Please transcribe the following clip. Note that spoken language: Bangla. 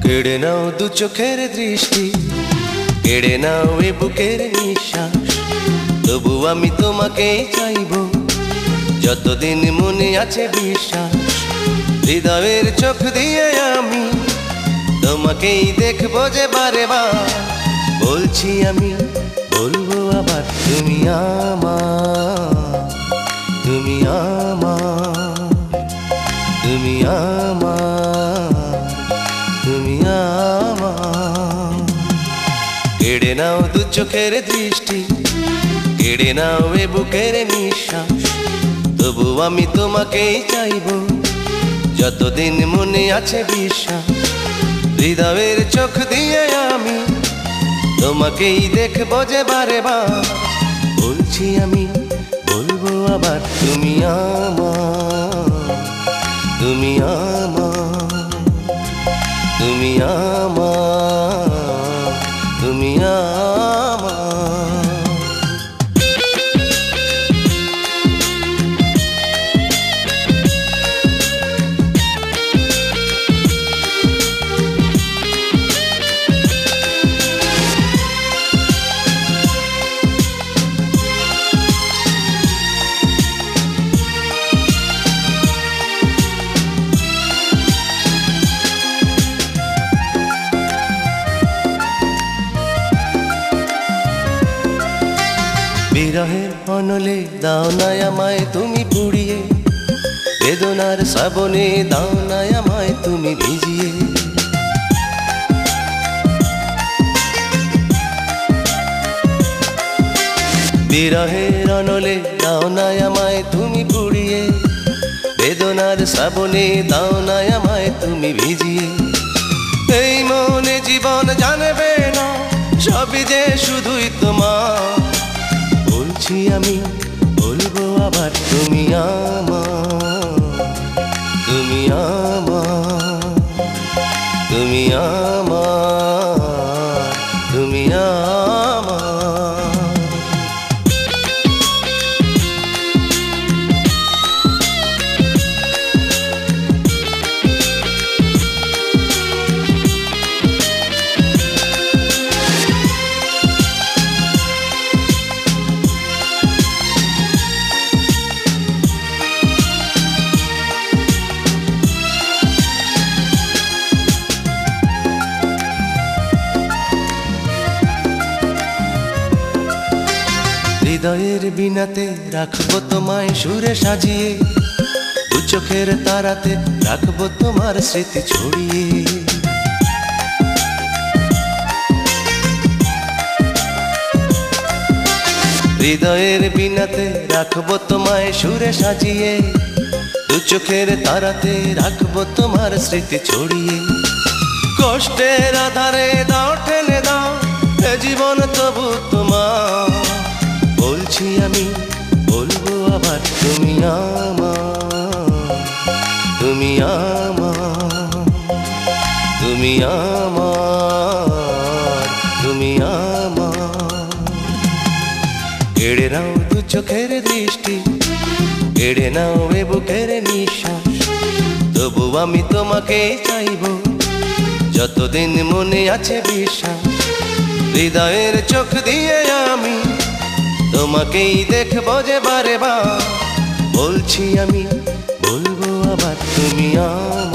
কেড়ে নাও দু চোখের দৃষ্টি, কেড়ে নাও এ বুকের নিঃশ্বাস, তবু আমি তোমাকেই চাইব যতদিন মনে আছে বিশ্বাস। হৃদয়ের চোখ দিয়ে আমি তোমাকেই দেখবো যে বারে বার। বলছি আমি, বলবো আবার, তুমি আমার, তুমি আমার, তুমি আমার, তুমি আমার। কেড়ে নাও দু চোখের দৃষ্টি, কেড়ে নাও এ বুকের নিঃশ্বাস, তবু আমি তোমাকেই চাইব যতদিন মনে আছে বিশ্বাস। হৃদয়ের চোখ দিয়ে আমি তোমাকেই দেখবো যে বারে বার। বলছি আমি, বলবো আবার, তুমি আমার, তুমি আমার, তুমি আমার, তুমি আমার। বিরহের অনলে দাও না আমায় তুমি পুড়িয়ে, বেদনার শ্রাবণে দাও না আমায় তুমি ভিজিয়ে। বিরহের অনলে দাও না আমায় তুমি পুড়িয়ে, বেদনার শ্রাবণে দাও না আমায় তুমি ভিজিয়ে। এই মনে জীবন জানবে না, সবই যে শুধুই তোমার। বলছি আমি, বলবো আবার, তুমি আমার, তুমি আমার, তুমি আমার, তুমি আমার। হৃদয়ের বিনাতে রাখবো তোমায় সুরে সাজিয়ে, দু চোখের তারাতে রাখবো তোমার স্মৃতি ছড়িয়ে। হৃদয়ের বিনাতে রাখবো তোমায় সুরে সাজিয়ে, দু চোখের তারাতে রাখবো তোমার স্মৃতি ছড়িয়ে। কষ্টের আধারে দাও ঠেলে দাও এ জীবন তবু তোমার। বলছি আমি, বলবো আবার, তুমি আমার, তুমি আমার, তুমি আমার, তুমি আমার। কেড়ে নাও দু চোখের দৃষ্টি, কেড়ে নাও এ বুকের নিঃশ্বাস, তবু আমি তোমাকেই চাইব যতদিন মনে আছে বিশ্বাস। হৃদয়ের চোখ দিয়ে আমি তোমাকেই দেখবো যে বারে বার। বলছি আমি, বলবো আবার, তুমি আমার।